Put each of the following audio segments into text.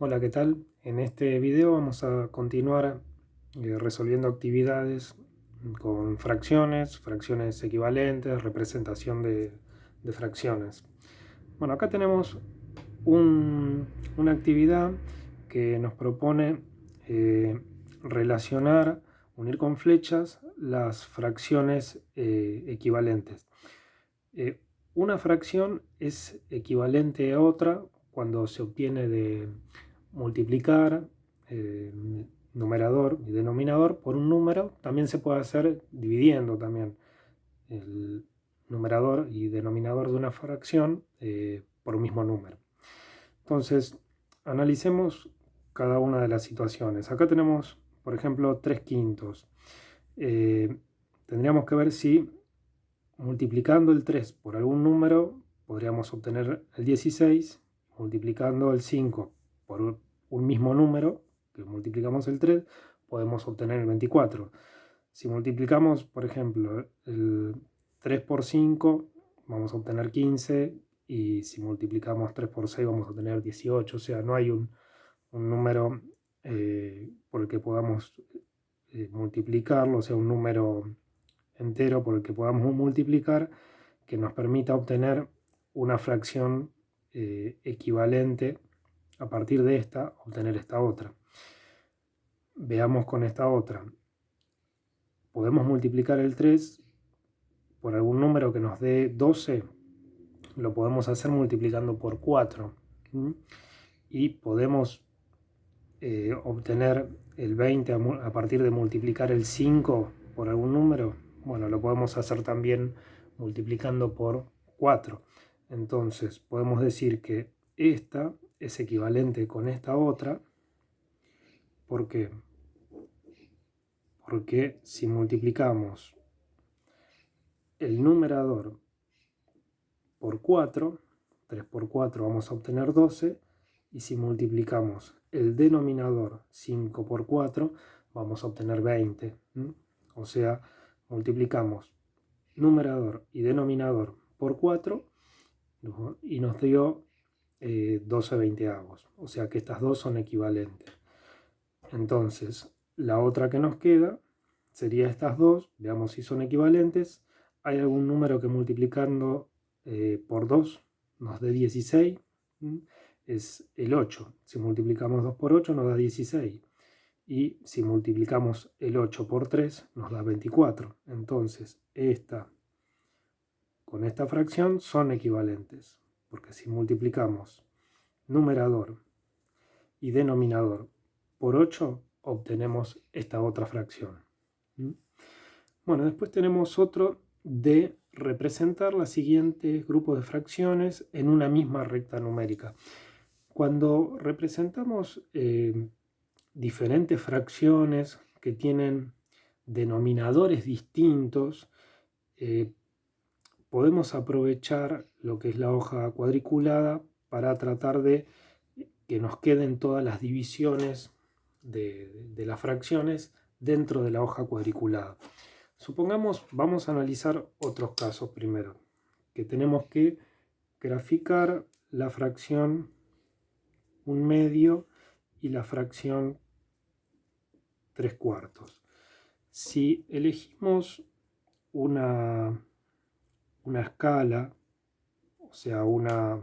Hola, ¿qué tal? En este video vamos a continuar resolviendo actividades con fracciones, fracciones equivalentes, representación de fracciones. Bueno, acá tenemos una actividad que nos propone relacionar, unir con flechas las fracciones equivalentes. Eh, una fracción es equivalente a otra cuando se obtiene de multiplicar numerador y denominador por un número. También se puede hacer dividiendo también el numerador y denominador de una fracción por un mismo número. Entonces, analicemos cada una de las situaciones. Acá tenemos, por ejemplo, 3 quintos. Tendríamos que ver si multiplicando el 3 por algún número podríamos obtener el 16, multiplicando el 5 por un mismo número, que multiplicamos el 3, podemos obtener el 24. Si multiplicamos, por ejemplo, el 3 por 5, vamos a obtener 15, y si multiplicamos 3 por 6 vamos a obtener 18. O sea, no hay un número por el que podamos multiplicarlo, o sea, un número entero por el que podamos multiplicar que nos permita obtener una fracción equivalente. A partir de esta, obtener esta otra. Veamos con esta otra. Podemos multiplicar el 3 por algún número que nos dé 12. Lo podemos hacer multiplicando por 4. Y podemos obtener el 20 a partir de multiplicar el 5 por algún número. Bueno, lo podemos hacer también multiplicando por 4. Entonces podemos decir que esta es equivalente con esta otra. ¿Por qué? Porque si multiplicamos el numerador por 4, 3 por 4 vamos a obtener 12, y si multiplicamos el denominador 5 por 4 vamos a obtener 20. O sea, multiplicamos numerador y denominador por 4 y nos dio 12 veinteavos. O sea que estas dos son equivalentes. Entonces, la otra que nos queda sería estas dos. Veamos si son equivalentes. Hay algún número que multiplicando por 2 nos dé 16. Es el 8. Si multiplicamos 2 por 8 nos da 16. Y si multiplicamos el 8 por 3 nos da 24. Entonces, esta con esta fracción son equivalentes. Porque si multiplicamos numerador y denominador por 8, obtenemos esta otra fracción. Bueno, después tenemos otro de representar los siguientes grupos de fracciones en una misma recta numérica. Cuando representamos diferentes fracciones que tienen denominadores distintos, podemos aprovechar lo que es la hoja cuadriculada para tratar de que nos queden todas las divisiones de las fracciones dentro de la hoja cuadriculada. Supongamos, vamos a analizar otros casos primero, que tenemos que graficar la fracción 1/2 y la fracción 3/4. Si elegimos una escala, o sea, una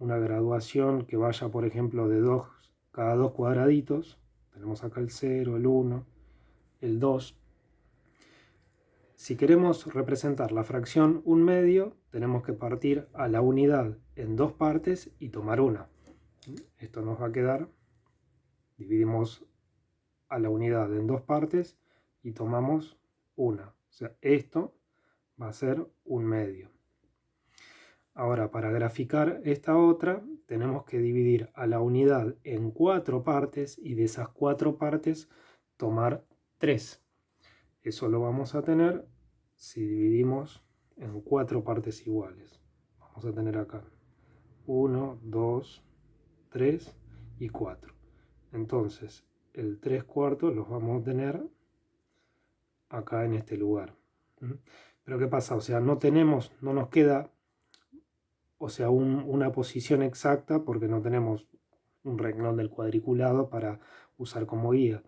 graduación que vaya, por ejemplo, de 2, cada 2 cuadraditos, tenemos acá el 0, el 1, el 2. Si queremos representar la fracción 1/2, tenemos que partir a la unidad en dos partes y tomar una. Esto nos va a quedar, dividimos a la unidad en dos partes y tomamos una. O sea, esto va a ser 1/2. Ahora, para graficar esta otra, tenemos que dividir a la unidad en 4 partes y de esas 4 partes tomar 3. Eso lo vamos a tener si dividimos en 4 partes iguales. Vamos a tener acá 1, 2, 3 y 4. Entonces, el 3/4 los vamos a tener acá en este lugar. Pero ¿qué pasa? O sea, no nos queda, o sea, una posición exacta, porque no tenemos un renglón del cuadriculado para usar como guía.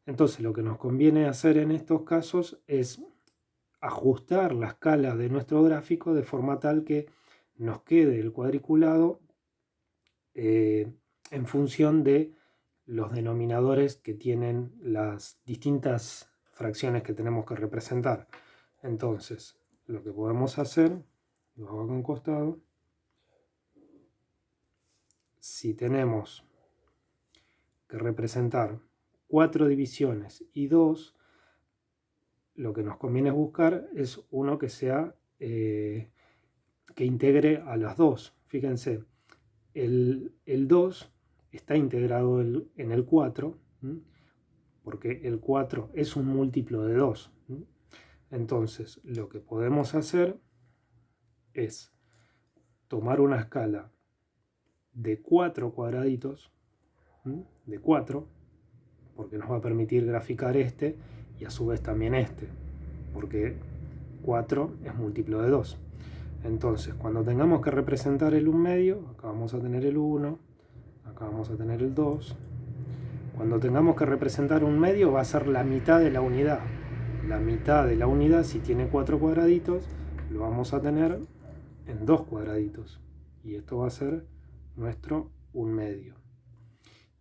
Entonces lo que nos conviene hacer en estos casos es ajustar la escala de nuestro gráfico de forma tal que nos quede el cuadriculado en función de los denominadores que tienen las distintas fracciones que tenemos que representar. Entonces, lo que podemos hacer, lo hago acá a un costado, si tenemos que representar 4 divisiones y 2, lo que nos conviene buscar es uno que sea que integre a las dos. Fíjense, el 2 está integrado en el 4, porque el 4 es un múltiplo de 2. Entonces, lo que podemos hacer es tomar una escala de 4 cuadraditos, de 4, porque nos va a permitir graficar este y a su vez también este, porque 4 es múltiplo de 2. Entonces, cuando tengamos que representar el 1 medio, acá vamos a tener el 1, acá vamos a tener el 2. Cuando tengamos que representar un medio va a ser la mitad de la unidad. La mitad de la unidad, si tiene 4 cuadraditos, lo vamos a tener en 2 cuadraditos. Y esto va a ser nuestro 1 medio.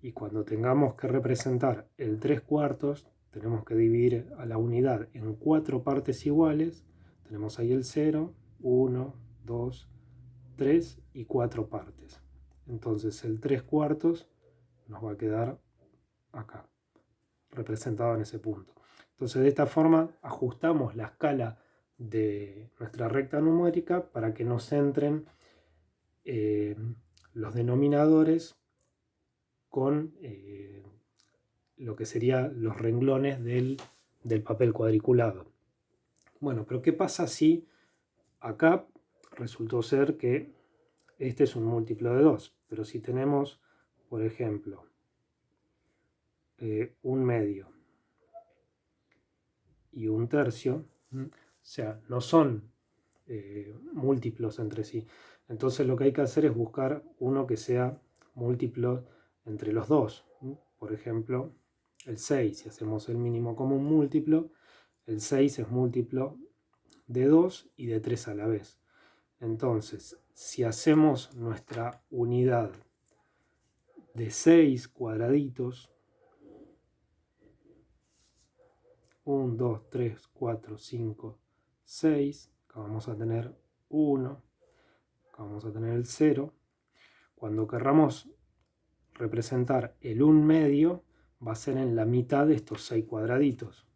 Y cuando tengamos que representar el 3 cuartos, tenemos que dividir a la unidad en 4 partes iguales. Tenemos ahí el 0, 1, 2, 3 y 4 partes. Entonces el 3 cuartos nos va a quedar acá, representado en ese punto. Entonces de esta forma ajustamos la escala de nuestra recta numérica para que nos entren los denominadores con lo que serían los renglones del papel cuadriculado. Bueno, pero ¿qué pasa si acá resultó ser que este es un múltiplo de 2? Pero si tenemos, por ejemplo, un medio y un tercio, o sea, no son múltiplos entre sí. Entonces lo que hay que hacer es buscar uno que sea múltiplo entre los dos. Por ejemplo, el 6, si hacemos el mínimo común múltiplo, el 6 es múltiplo de 2 y de 3 a la vez. Entonces, si hacemos nuestra unidad de 6 cuadraditos, 1, 2, 3, 4, 5, 6, acá vamos a tener 1, acá vamos a tener el 0. Cuando querramos representar el 1 medio, va a ser en la mitad de estos 6 cuadraditos.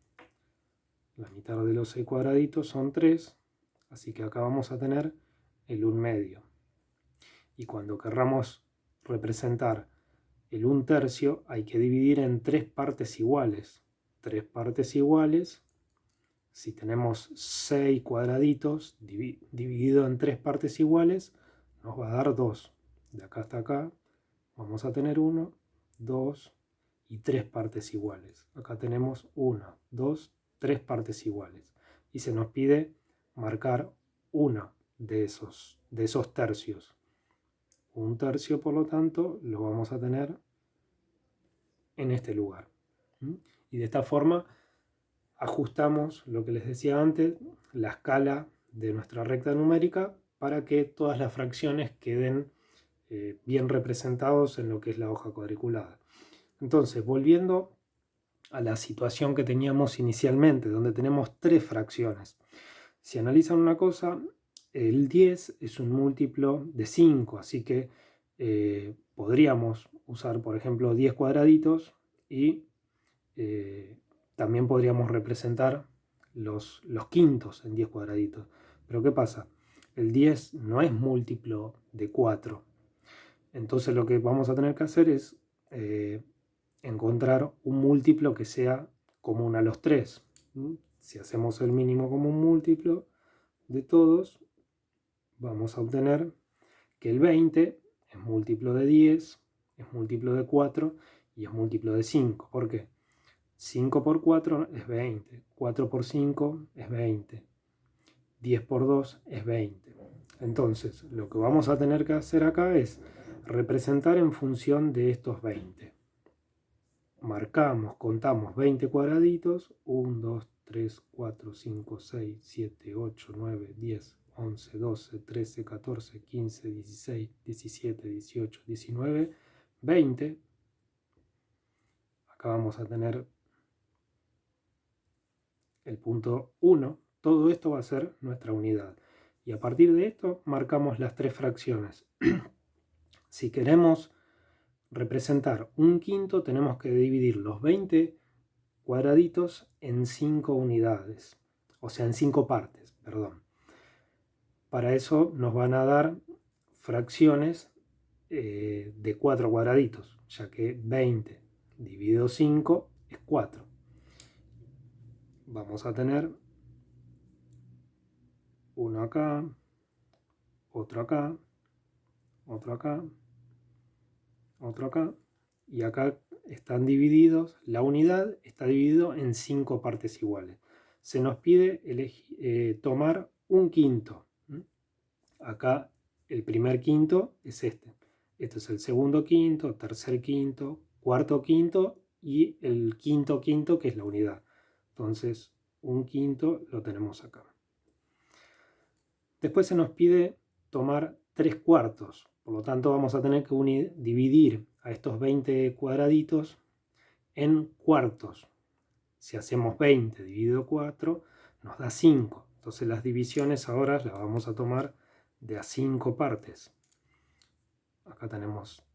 La mitad de los 6 cuadraditos son 3, así que acá vamos a tener el 1 medio. Y cuando querramos representar el 1 tercio, hay que dividir en 3 partes iguales. 3 partes iguales, si tenemos 6 cuadraditos dividido en 3 partes iguales, nos va a dar 2. De acá hasta acá vamos a tener 1, 2 y 3 partes iguales. Acá tenemos 1, 2, 3 partes iguales. Y se nos pide marcar uno de esos tercios. Un tercio, por lo tanto, lo vamos a tener en este lugar. Y de esta forma ajustamos lo que les decía antes, la escala de nuestra recta numérica para que todas las fracciones queden bien representados en lo que es la hoja cuadriculada. Entonces, volviendo a la situación que teníamos inicialmente, donde tenemos 3 fracciones. Si analizan una cosa, el 10 es un múltiplo de 5, así que podríamos usar, por ejemplo, 10 cuadraditos y también podríamos representar los quintos en 10 cuadraditos. Pero ¿qué pasa? El 10 no es múltiplo de 4. Entonces lo que vamos a tener que hacer es encontrar un múltiplo que sea común a los 3. Si hacemos el mínimo común múltiplo de todos, vamos a obtener que el 20 es múltiplo de 10, es múltiplo de 4 y es múltiplo de 5. ¿Por qué? 5 por 4 es 20, 4 por 5 es 20, 10 por 2 es 20. Entonces, lo que vamos a tener que hacer acá es representar en función de estos 20. Marcamos, contamos 20 cuadraditos, 1, 2, 3, 4, 5, 6, 7, 8, 9, 10, 11, 12, 13, 14, 15, 16, 17, 18, 19, 20. Acá vamos a tener el punto 1. Todo esto va a ser nuestra unidad. Y a partir de esto marcamos las 3 fracciones. Si queremos representar un quinto, tenemos que dividir los 20 cuadraditos en 5 unidades, o sea, en 5 partes, perdón. Para eso nos van a dar fracciones de 4 cuadraditos, ya que 20 dividido 5 es 4. Vamos a tener uno acá, otro acá, otro acá, otro acá, y acá están divididos, la unidad está dividido en 5 partes iguales. Se nos pide tomar un quinto. Acá el primer quinto es este. Este es el segundo quinto, tercer quinto, cuarto quinto y el quinto quinto, que es la unidad. Entonces, un quinto lo tenemos acá. Después se nos pide tomar 3 cuartos. Por lo tanto, vamos a tener que dividir a estos 20 cuadraditos en cuartos. Si hacemos 20 dividido 4, nos da 5. Entonces las divisiones ahora las vamos a tomar de a 5 partes. Acá tenemos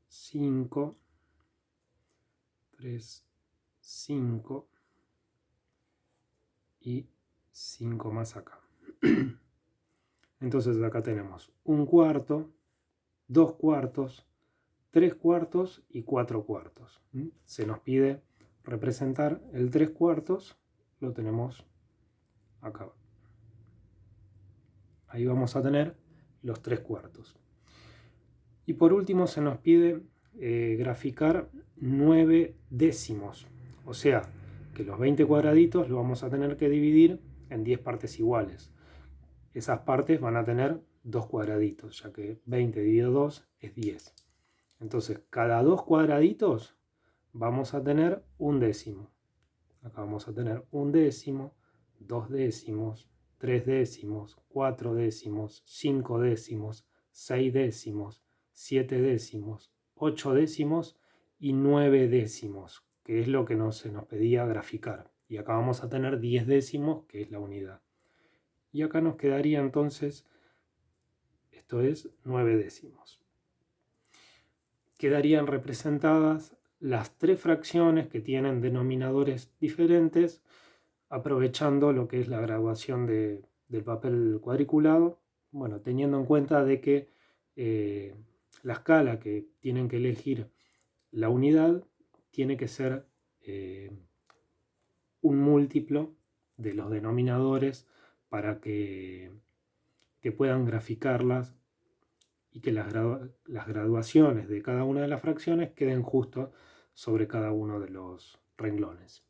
5, 3, 5 y 5 más acá. Entonces acá tenemos un cuarto, 2 cuartos, 3 cuartos y 4 cuartos. Se nos pide representar el 3 cuartos, lo tenemos acá. Ahí vamos a tener los 3 cuartos. Y por último se nos pide graficar 9 décimos. O sea, que los 20 cuadraditos lo vamos a tener que dividir en 10 partes iguales. Esas partes van a tener 2 cuadraditos, ya que 20 dividido 2 es 10. Entonces, cada 2 cuadraditos vamos a tener un décimo. Acá vamos a tener un décimo, 2 décimos, 3 décimos, 4 décimos, 5 décimos, 6 décimos, 7 décimos, 8 décimos y 9 décimos, que es lo que se nos pedía graficar. Y acá vamos a tener 10 décimos, que es la unidad. Y acá nos quedaría entonces, esto es 9 décimos. Quedarían representadas las 3 fracciones que tienen denominadores diferentes, aprovechando lo que es la graduación del papel cuadriculado, bueno, teniendo en cuenta de que la escala que tienen que elegir la unidad tiene que ser un múltiplo de los denominadores para que puedan graficarlas y que las graduaciones de cada una de las fracciones queden justo sobre cada uno de los renglones.